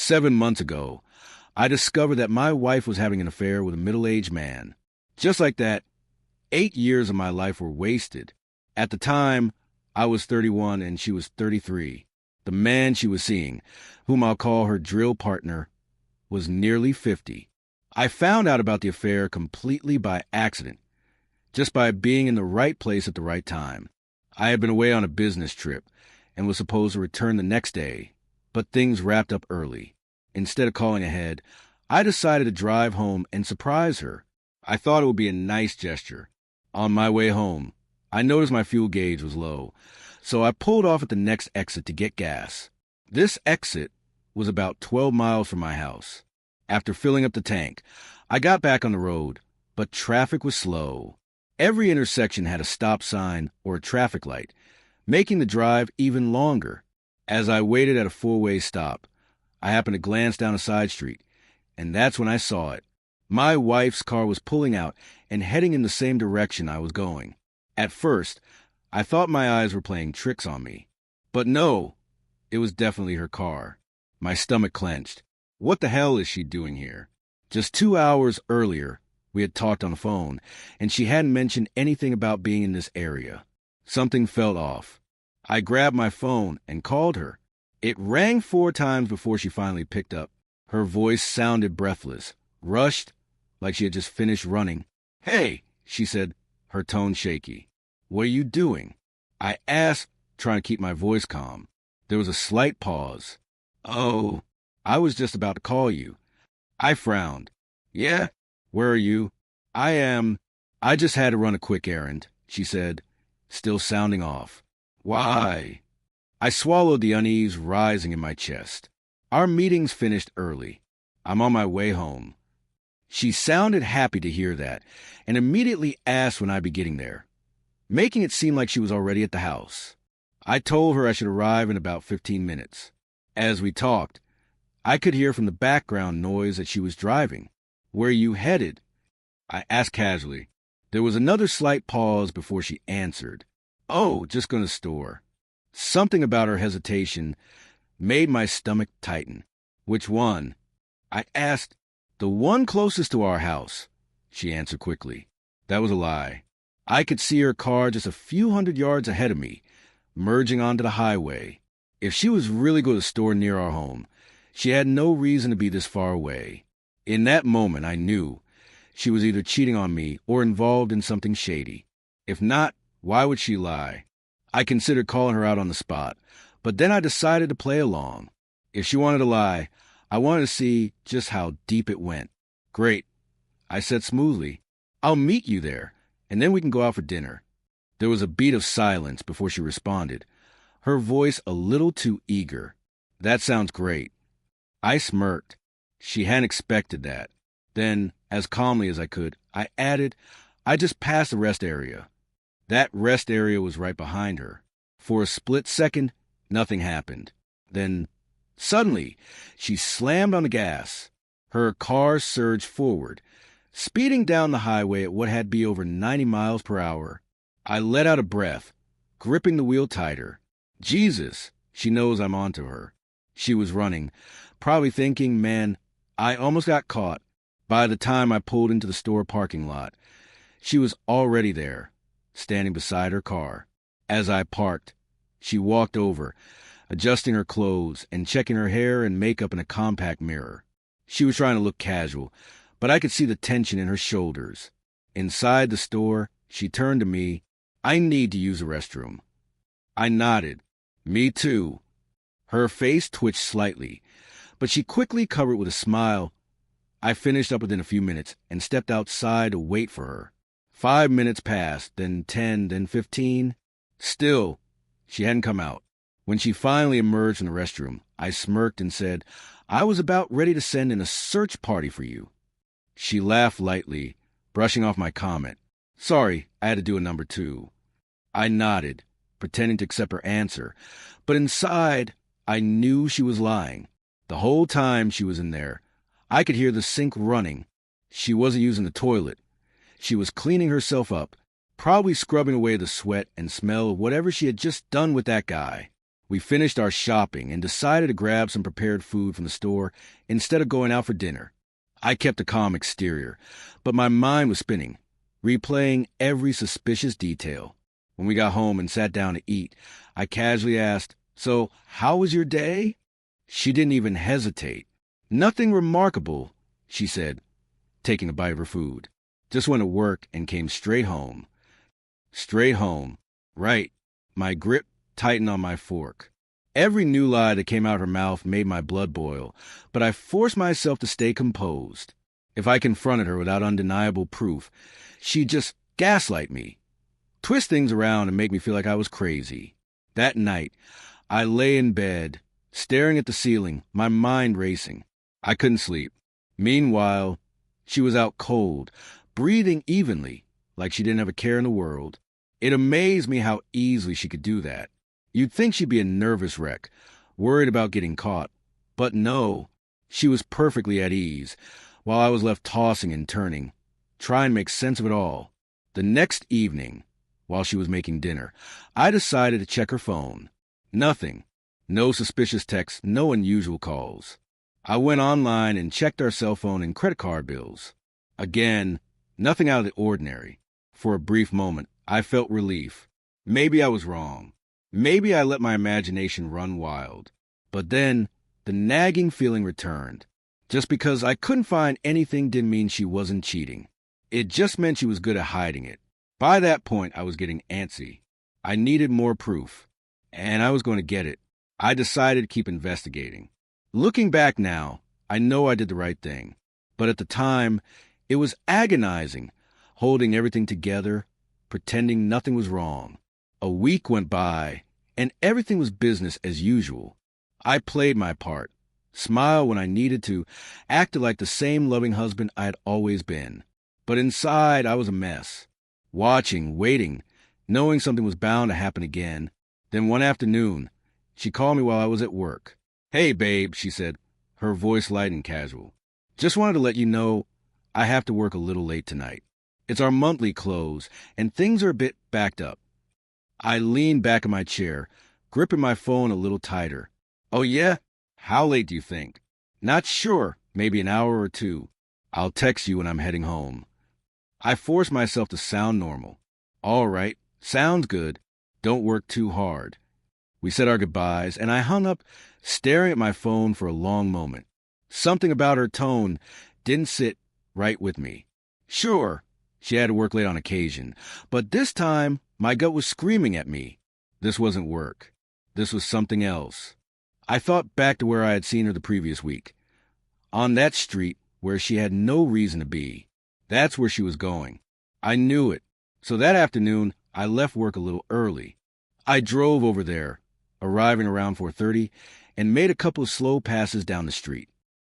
7 months ago, I discovered that my wife was having an affair with a middle-aged man. Just like that, 8 years of my life were wasted. At the time, I was 31 and she was 33. The man she was seeing, whom I'll call her drill partner, was nearly 50. I found out about the affair completely by accident, just by being in the right place at the right time. I had been away on a business trip and was supposed to return the next day, but things wrapped up early. Instead of calling ahead, I decided to drive home and surprise her. I thought it would be a nice gesture. On my way home, I noticed my fuel gauge was low, so I pulled off at the next exit to get gas. This exit was about 12 miles from my house. After filling up the tank, I got back on the road, but traffic was slow. Every intersection had a stop sign or a traffic light, making the drive even longer. As I waited at a four-way stop, I happened to glance down a side street, and that's when I saw it. My wife's car was pulling out and heading in the same direction I was going. At first, I thought my eyes were playing tricks on me. But no, it was definitely her car. My stomach clenched. What the hell is she doing here? Just 2 hours earlier, we had talked on the phone, and she hadn't mentioned anything about being in this area. Something felt off. I grabbed my phone and called her. It rang 4 times before she finally picked up. Her voice sounded breathless, rushed, like she had just finished running. "Hey," she said, her tone shaky. "What are you doing?" I asked, trying to keep my voice calm. There was a slight pause. "Oh, I was just about to call you." I frowned. "Yeah? Where are you?" I just had to run a quick errand," she said, still sounding off. "Why?" I swallowed the unease rising in my chest. "Our meeting's finished early. I'm on my way home." She sounded happy to hear that, and immediately asked when I'd be getting there, making it seem like she was already at the house. I told her I should arrive in about 15 minutes. As we talked, I could hear from the background noise that she was driving. "Where you headed?" I asked casually. There was another slight pause before she answered. "Oh, just going to the store." Something about her hesitation made my stomach tighten. "Which one?" I asked. "The one closest to our house," she answered quickly. That was a lie. I could see her car just a few hundred yards ahead of me, merging onto the highway. If she was really going to a store near our home, she had no reason to be this far away. In that moment, I knew she was either cheating on me or involved in something shady. If not, why would she lie? I considered calling her out on the spot, but then I decided to play along. If she wanted to lie, I wanted to see just how deep it went. "Great," I said smoothly. "I'll meet you there, and then we can go out for dinner." There was a beat of silence before she responded, her voice a little too eager. "That sounds great." I smirked. She hadn't expected that. Then, as calmly as I could, I added, "I just passed the rest area." That rest area was right behind her. For a split second, nothing happened. Then, suddenly, she slammed on the gas. Her car surged forward, speeding down the highway at what had to be over 90 miles per hour. I let out a breath, gripping the wheel tighter. Jesus, she knows I'm onto her. She was running, probably thinking, man, I almost got caught. By the time I pulled into the store parking lot, she was already there, standing beside her car. As I parked, she walked over, adjusting her clothes and checking her hair and makeup in a compact mirror. She was trying to look casual, but I could see the tension in her shoulders. Inside the store, she turned to me. "I need to use the restroom." I nodded. "Me too." Her face twitched slightly, but she quickly covered it with a smile. I finished up within a few minutes and stepped outside to wait for her. 5 minutes passed, then 10, then 15. Still, she hadn't come out. When she finally emerged from the restroom, I smirked and said, "I was about ready to send in a search party for you." She laughed lightly, brushing off my comment. "Sorry, I had to do a number 2. I nodded, pretending to accept her answer, but inside, I knew she was lying. The whole time she was in there, I could hear the sink running. She wasn't using the toilet. She was cleaning herself up, probably scrubbing away the sweat and smell of whatever she had just done with that guy. We finished our shopping and decided to grab some prepared food from the store instead of going out for dinner. I kept a calm exterior, but my mind was spinning, replaying every suspicious detail. When we got home and sat down to eat, I casually asked, "So, how was your day?" She didn't even hesitate. "Nothing remarkable," she said, taking a bite of her food. "Just went to work and came straight home." Straight home. Right. My grip tightened on my fork. Every new lie that came out of her mouth made my blood boil, but I forced myself to stay composed. If I confronted her without undeniable proof, she'd just gaslight me, twist things around and make me feel like I was crazy. That night, I lay in bed, staring at the ceiling, my mind racing. I couldn't sleep. Meanwhile, she was out cold, breathing evenly, like she didn't have a care in the world. It amazed me how easily she could do that. You'd think she'd be a nervous wreck, worried about getting caught. But no, she was perfectly at ease, while I was left tossing and turning, trying to make sense of it all. The next evening, while she was making dinner, I decided to check her phone. Nothing. No suspicious texts, no unusual calls. I went online and checked our cell phone and credit card bills. Again, nothing out of the ordinary. For a brief moment, I felt relief. Maybe I was wrong. Maybe I let my imagination run wild. But then, the nagging feeling returned. Just because I couldn't find anything didn't mean she wasn't cheating. It just meant she was good at hiding it. By that point, I was getting antsy. I needed more proof. And I was going to get it. I decided to keep investigating. Looking back now, I know I did the right thing. But at the time, it was agonizing, holding everything together, pretending nothing was wrong. A week went by, and everything was business as usual. I played my part, smiled when I needed to, acted like the same loving husband I had always been. But inside, I was a mess. Watching, waiting, knowing something was bound to happen again. Then one afternoon, she called me while I was at work. "Hey, babe," she said, her voice light and casual. "Just wanted to let you know I have to work a little late tonight. It's our monthly close, and things are a bit backed up." I leaned back in my chair, gripping my phone a little tighter. "Oh, yeah? How late do you think?" "Not sure. Maybe an hour or two. I'll text you when I'm heading home." I forced myself to sound normal. "All right. Sounds good. Don't work too hard." We said our goodbyes, and I hung up, staring at my phone for a long moment. Something about her tone didn't sit right with me. Sure, she had to work late on occasion, but this time my gut was screaming at me. This wasn't work. This was something else. I thought back to where I had seen her the previous week. On that street where she had no reason to be. That's where she was going. I knew it. So that afternoon, I left work a little early. I drove over there, arriving around 4:30, and made a couple of slow passes down the street.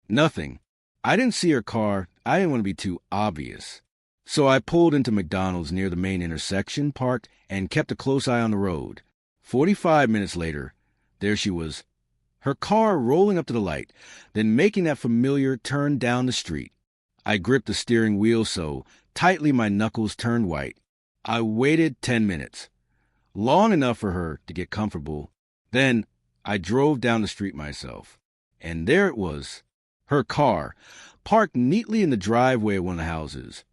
Nothing. I didn't see her car. I didn't want to be too obvious. So I pulled into McDonald's near the main intersection, parked, and kept a close eye on the road. 45 minutes later, there she was, her car rolling up to the light, then making that familiar turn down the street. I gripped the steering wheel so tightly my knuckles turned white. I waited 10 minutes, long enough for her to get comfortable. Then I drove down the street myself. And there it was, her car, parked neatly in the driveway of one of the houses,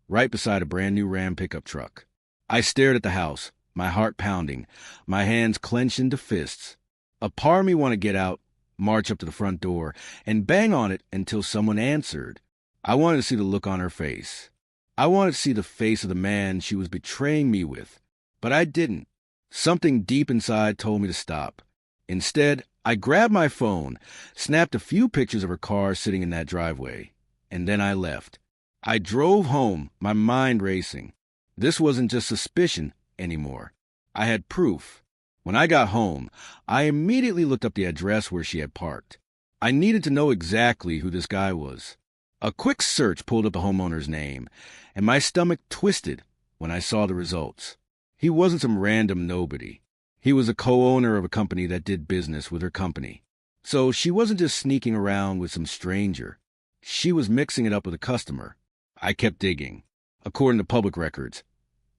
right beside a brand new Ram pickup truck. I stared at the house, my heart pounding, my hands clenched into fists. A part of me wanted to get out, march up to the front door, and bang on it until someone answered. I wanted to see the look on her face. I wanted to see the face of the man she was betraying me with. But I didn't. Something deep inside told me to stop. Instead, I grabbed my phone, snapped a few pictures of her car sitting in that driveway, and then I left. I drove home, my mind racing. This wasn't just suspicion anymore. I had proof. When I got home, I immediately looked up the address where she had parked. I needed to know exactly who this guy was. A quick search pulled up the homeowner's name, and my stomach twisted when I saw the results. He wasn't some random nobody. He was a co-owner of a company that did business with her company. So she wasn't just sneaking around with some stranger. She was mixing it up with a customer. I kept digging. According to public records,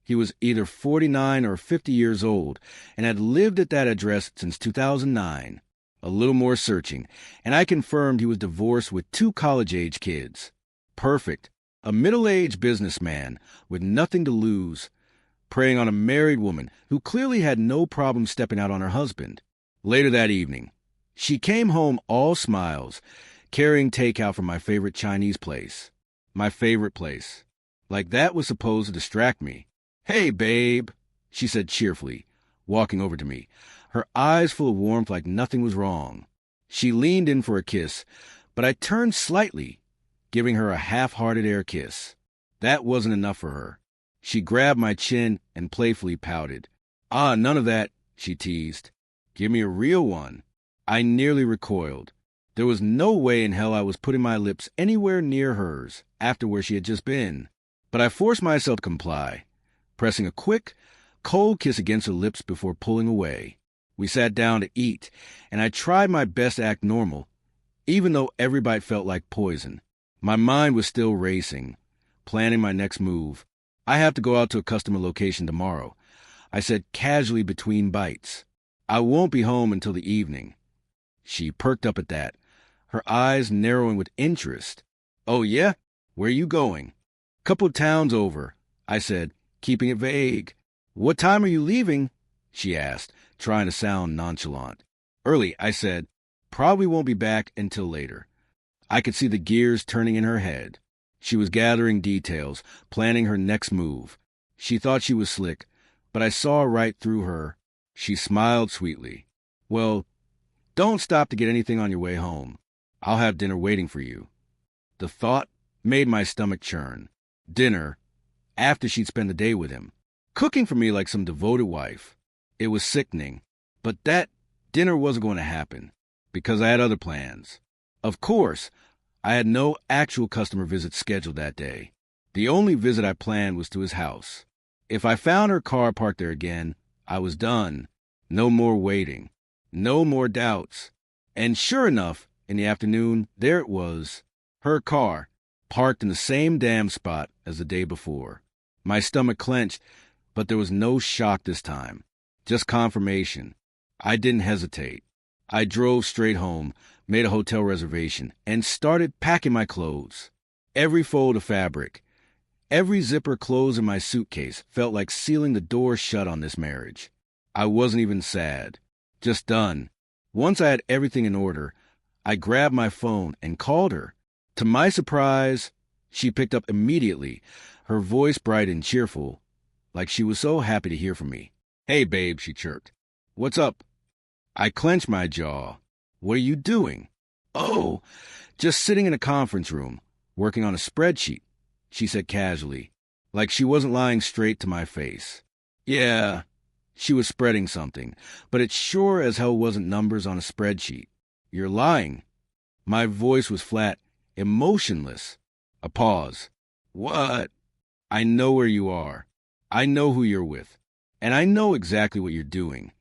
He was either 49 or 50 years old and had lived at that address since 2009. A little more searching, and I confirmed he was divorced with 2 college-age kids. Perfect. A middle-aged businessman with nothing to lose, preying on a married woman who clearly had no problem stepping out on her husband. Later that evening, she came home all smiles, carrying takeout from my favorite Chinese place. My favorite place. Like that was supposed to distract me. "Hey, babe," she said cheerfully, walking over to me, her eyes full of warmth like nothing was wrong. She leaned in for a kiss, but I turned slightly, giving her a half-hearted air kiss. That wasn't enough for her. She grabbed my chin and playfully pouted. "Ah, none of that," she teased. "Give me a real one." I nearly recoiled. There was no way in hell I was putting my lips anywhere near hers after where she had just been. But I forced myself to comply, pressing a quick, cold kiss against her lips before pulling away. We sat down to eat, and I tried my best to act normal, even though every bite felt like poison. My mind was still racing, planning my next move. "I have to go out to a customer location tomorrow," I said casually between bites. "I won't be home until the evening." She perked up at that, her eyes narrowing with interest. "Oh, yeah? Where are you going?" "Couple of towns over," I said, keeping it vague. "What time are you leaving?" she asked, trying to sound nonchalant. "Early," I said. "Probably won't be back until later." I could see the gears turning in her head. She was gathering details, planning her next move. She thought she was slick, but I saw right through her. She smiled sweetly. "Well, don't stop to get anything on your way home. I'll have dinner waiting for you." The thought made my stomach churn. Dinner, after she'd spent the day with him, cooking for me like some devoted wife. It was sickening, but that dinner wasn't going to happen, because I had other plans. Of course, I had no actual customer visits scheduled that day. The only visit I planned was to his house. If I found her car parked there again, I was done. No more waiting. No more doubts. And sure enough, in the afternoon, there it was. Her car, parked in the same damn spot as the day before. My stomach clenched, but there was no shock this time. Just confirmation. I didn't hesitate. I drove straight home, made a hotel reservation, and started packing my clothes. Every fold of fabric, every zipper closed in my suitcase felt like sealing the door shut on this marriage. I wasn't even sad. Just done. Once I had everything in order, I grabbed my phone and called her. To my surprise, she picked up immediately, her voice bright and cheerful, like she was so happy to hear from me. "Hey, babe," she chirped. "What's up?" I clenched my jaw. "What are you doing?" "Oh, just sitting in a conference room, working on a spreadsheet," she said casually, like she wasn't lying straight to my face. Yeah, she was spreading something, but it sure as hell wasn't numbers on a spreadsheet. "You're lying." My voice was flat, emotionless. A pause. "What?" "I know where you are. I know who you're with. And I know exactly what you're doing."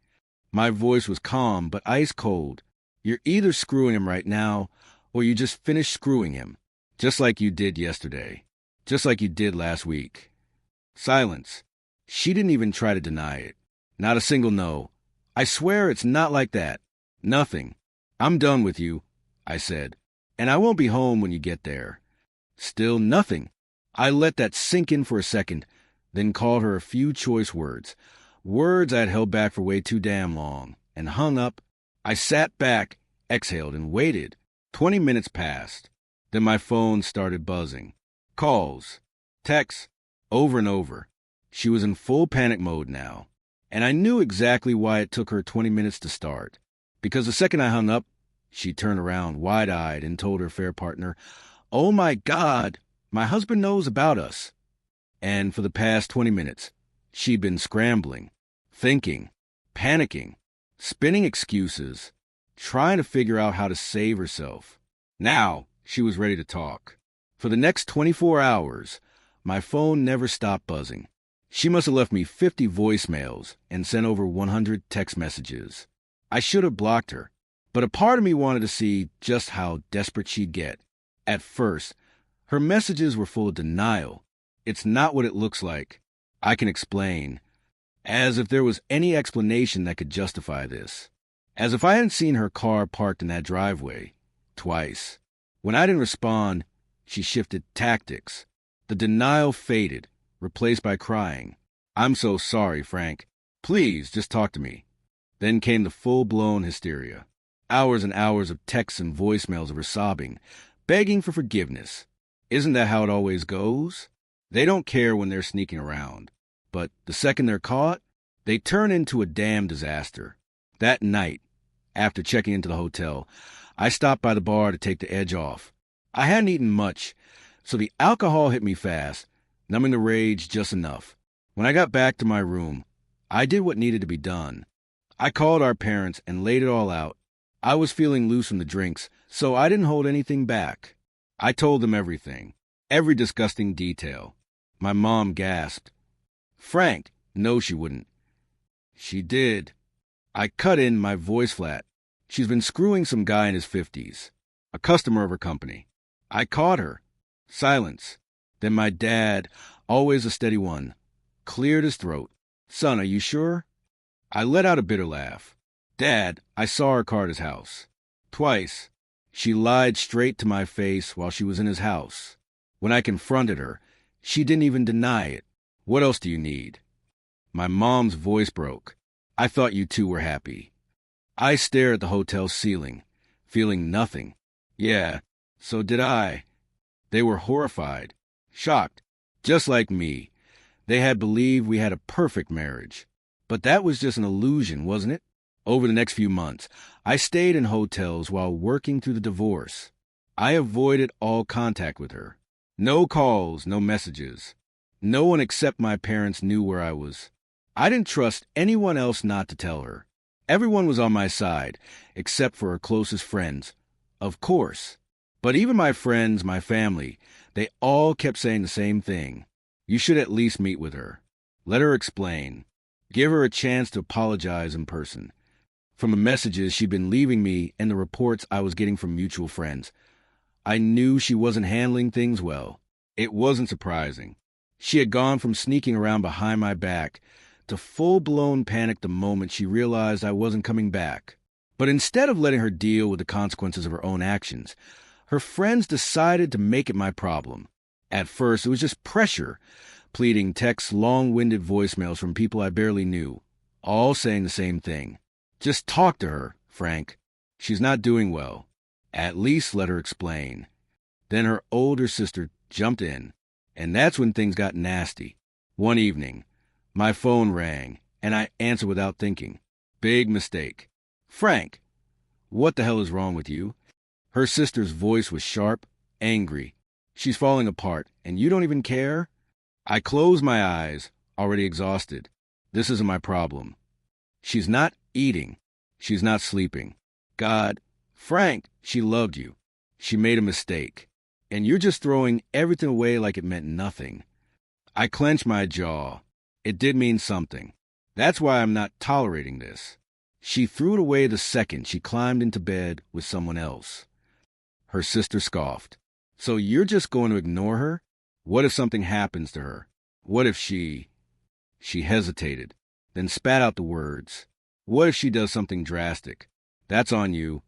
My voice was calm but ice cold. "You're either screwing him right now, or you just finished screwing him. Just like you did yesterday. Just like you did last week." Silence. She didn't even try to deny it. Not a single no. "I swear it's not like that. Nothing. I'm done with you," I said. "And I won't be home when you get there." Still nothing. I let that sink in for a second, then called her a few choice words. Words I had held back for way too damn long, and hung up. I sat back, exhaled, and waited. 20 minutes passed. Then my phone started buzzing. Calls. Texts. Over and over. She was in full panic mode now. And I knew exactly why it took her 20 minutes to start. Because the second I hung up, she turned around wide-eyed and told her fair partner, "Oh my God, my husband knows about us." And for the past 20 minutes, she'd been scrambling, thinking, panicking, spinning excuses, trying to figure out how to save herself. Now, she was ready to talk. For the next 24 hours, my phone never stopped buzzing. She must have left me 50 voicemails and sent over 100 text messages. I should have blocked her, but a part of me wanted to see just how desperate she'd get. At first, her messages were full of denial. "It's not what it looks like. I can explain. As if there was any explanation that could justify this. As if I hadn't seen her car parked in that driveway. Twice. When I didn't respond, she shifted tactics. The denial faded, replaced by crying. I'm so sorry, Frank. Please, just talk to me. Then came the full-blown hysteria. Hours and hours of texts and voicemails of her sobbing, begging for forgiveness. Isn't that how it always goes? They don't care when they're sneaking around. But the second they're caught, they turn into a damn disaster. That night, after checking into the hotel, I stopped by the bar to take the edge off. I hadn't eaten much, so the alcohol hit me fast, numbing the rage just enough. When I got back to my room, I did what needed to be done. I called our parents and laid it all out. I was feeling loose from the drinks, so I didn't hold anything back. I told them everything, every disgusting detail. My mom gasped. Frank, no, she wouldn't. She did. I cut in, my voice flat. She's been screwing some guy in his 50s, a customer of her company. I caught her. Silence. Then my dad, always a steady one, cleared his throat. Son, are you sure? I let out a bitter laugh. Dad, I saw her car at his house. Twice. She lied straight to my face while she was in his house. When I confronted her, she didn't even deny it. What else do you need? My mom's voice broke. I thought you two were happy. I stared at the hotel ceiling, feeling nothing. Yeah, so did I. They were horrified, shocked, just like me. They had believed we had a perfect marriage. But that was just an illusion, wasn't it? Over the next few months, I stayed in hotels while working through the divorce. I avoided all contact with her. No calls, no messages. No one except my parents knew where I was. I didn't trust anyone else not to tell her. Everyone was on my side, except for her closest friends. Of course. But even my friends, my family, they all kept saying the same thing. You should at least meet with her. Let her explain. Give her a chance to apologize in person. From the messages she'd been leaving me and the reports I was getting from mutual friends, I knew she wasn't handling things well. It wasn't surprising. She had gone from sneaking around behind my back to full-blown panic the moment she realized I wasn't coming back. But instead of letting her deal with the consequences of her own actions, her friends decided to make it my problem. At first, it was just pressure, pleading texts, long-winded voicemails from people I barely knew, all saying the same thing. Just talk to her, Frank. She's not doing well. At least let her explain. Then her older sister jumped in, and that's when things got nasty. One evening, my phone rang, and I answered without thinking. Big mistake. Frank, what the hell is wrong with you? Her sister's voice was sharp, angry. She's falling apart, and you don't even care? I closed my eyes, already exhausted. This isn't my problem. She's not eating. She's not sleeping. God, Frank, she loved you. She made a mistake. And you're just throwing everything away like it meant nothing. I clenched my jaw. It did mean something. That's why I'm not tolerating this. She threw it away the second she climbed into bed with someone else. Her sister scoffed. So you're just going to ignore her? What if something happens to her? What if she hesitated, then spat out the words. What if she does something drastic? That's on you.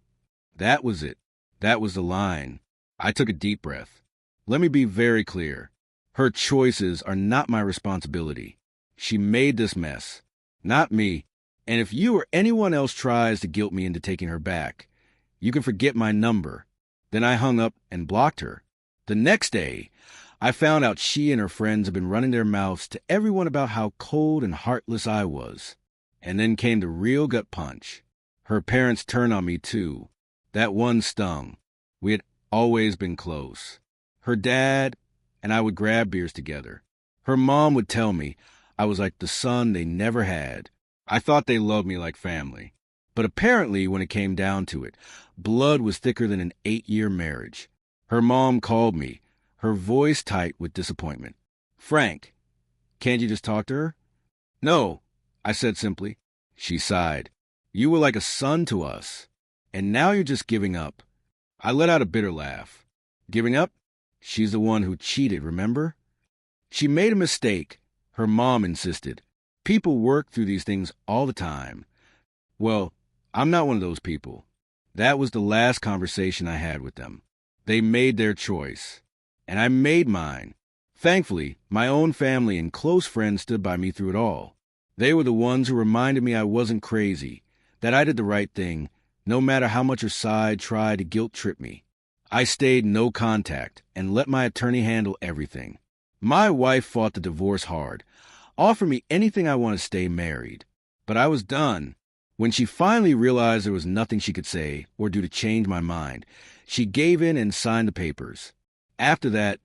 That was it. That was the line. I took a deep breath. Let me be very clear. Her choices are not my responsibility. She made this mess, not me. And if you or anyone else tries to guilt me into taking her back, you can forget my number. Then I hung up and blocked her. The next day, I found out she and her friends had been running their mouths to everyone about how cold and heartless I was. And then came the real gut punch. Her parents turned on me, too. That one stung. We had always been close. Her dad and I would grab beers together. Her mom would tell me I was like the son they never had. I thought they loved me like family. But apparently, when it came down to it, blood was thicker than an 8-year marriage. Her mom called me, her voice tight with disappointment. Frank, can't you just talk to her? No, I said simply. She sighed. You were like a son to us, and now you're just giving up. I let out a bitter laugh. Giving up? She's the one who cheated, remember? She made a mistake. Her mom insisted. People work through these things all the time. Well, I'm not one of those people. That was the last conversation I had with them. They made their choice, and I made mine. Thankfully, my own family and close friends stood by me through it all. They were the ones who reminded me I wasn't crazy, that I did the right thing, no matter how much her side tried to guilt-trip me. I stayed no contact and let my attorney handle everything. My wife fought the divorce hard, offered me anything I want to stay married. But I was done. When she finally realized there was nothing she could say or do to change my mind, she gave in and signed the papers. After that,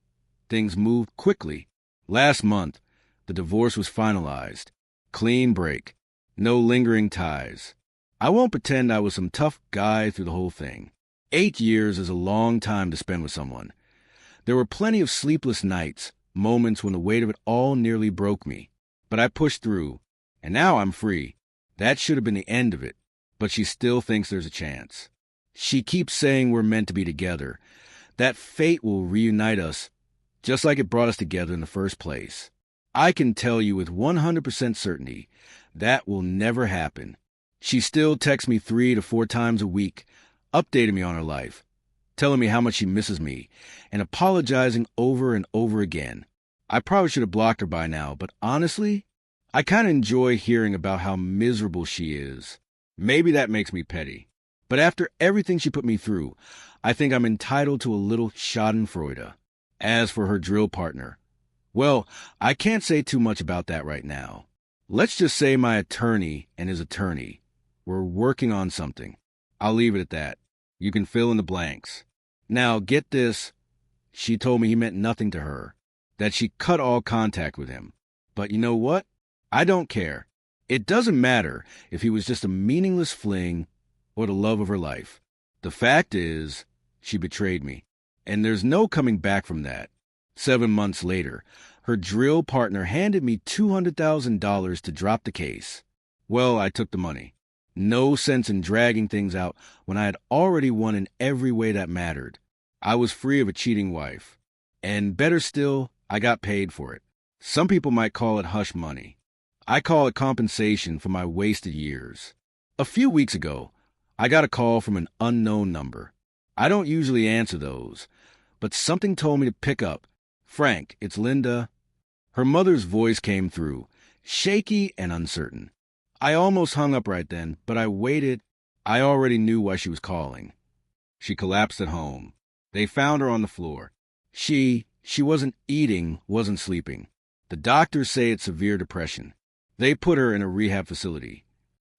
things moved quickly. Last month, the divorce was finalized. Clean break. No lingering ties. I won't pretend I was some tough guy through the whole thing. 8 years is a long time to spend with someone. There were plenty of sleepless nights, moments when the weight of it all nearly broke me. But I pushed through, and now I'm free. That should have been the end of it, but she still thinks there's a chance. She keeps saying we're meant to be together, that fate will reunite us, just like it brought us together in the first place. I can tell you with 100% certainty, that will never happen. She still texts me 3 to 4 times a week, updating me on her life, telling me how much she misses me, and apologizing over and over again. I probably should have blocked her by now, but honestly, I kind of enjoy hearing about how miserable she is. Maybe that makes me petty. But after everything she put me through, I think I'm entitled to a little schadenfreude. As for her drill partner, well, I can't say too much about that right now. Let's just say my attorney and his attorney were working on something. I'll leave it at that. You can fill in the blanks. Now, get this. She told me he meant nothing to her, that she cut all contact with him. But you know what? I don't care. It doesn't matter if he was just a meaningless fling or the love of her life. The fact is, she betrayed me, and there's no coming back from that. 7 months later, her drill partner handed me $200,000 to drop the case. Well, I took the money. No sense in dragging things out when I had already won in every way that mattered. I was free of a cheating wife. And better still, I got paid for it. Some people might call it hush money. I call it compensation for my wasted years. A few weeks ago, I got a call from an unknown number. I don't usually answer those, but something told me to pick up. Frank, it's Linda. Her mother's voice came through, shaky and uncertain. I almost hung up right then, but I waited. I already knew why she was calling. She collapsed at home. They found her on the floor. She wasn't eating, wasn't sleeping. The doctors say it's severe depression. They put her in a rehab facility.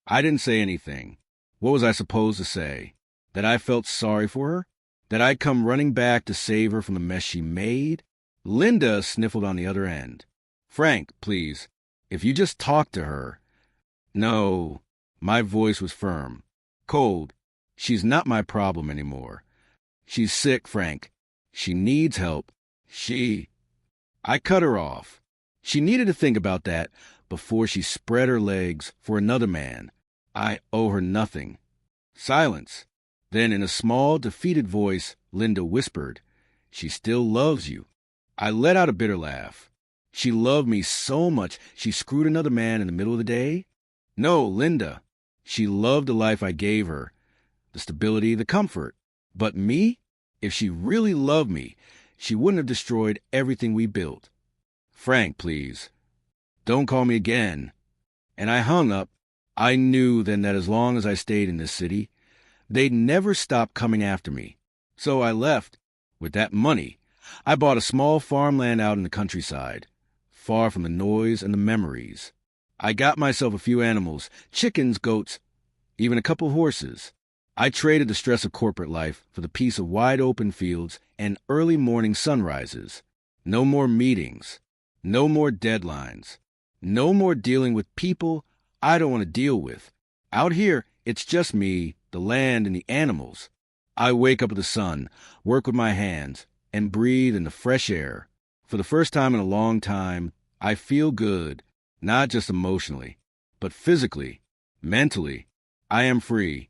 I didn't say anything. What was I supposed to say? That I felt sorry for her? That I'd come running back to save her from the mess she made? Linda sniffled on the other end. Frank, please, if you just talk to her. No, my voice was firm. Cold. She's not my problem anymore. She's sick, Frank. She needs help. I cut her off. She needed to think about that before she spread her legs for another man. I owe her nothing. Silence. Then in a small, defeated voice, Linda whispered, She still loves you. I let out a bitter laugh. She loved me so much she screwed another man in the middle of the day? No, Linda. She loved the life I gave her, the stability, the comfort. But me? If she really loved me, she wouldn't have destroyed everything we built. Frank, please. Don't call me again. And I hung up. I knew then that as long as I stayed in this city, they'd never stop coming after me. So I left. With that money, I bought a small farmland out in the countryside, far from the noise and the memories. I got myself a few animals, chickens, goats, even a couple horses. I traded the stress of corporate life for the peace of wide-open fields and early morning sunrises. No more meetings. No more deadlines. No more dealing with people I don't want to deal with. Out here, it's just me, the land, and the animals. I wake up with the sun, work with my hands, and breathe in the fresh air. For the first time in a long time, I feel good, not just emotionally, but physically, mentally. I am free.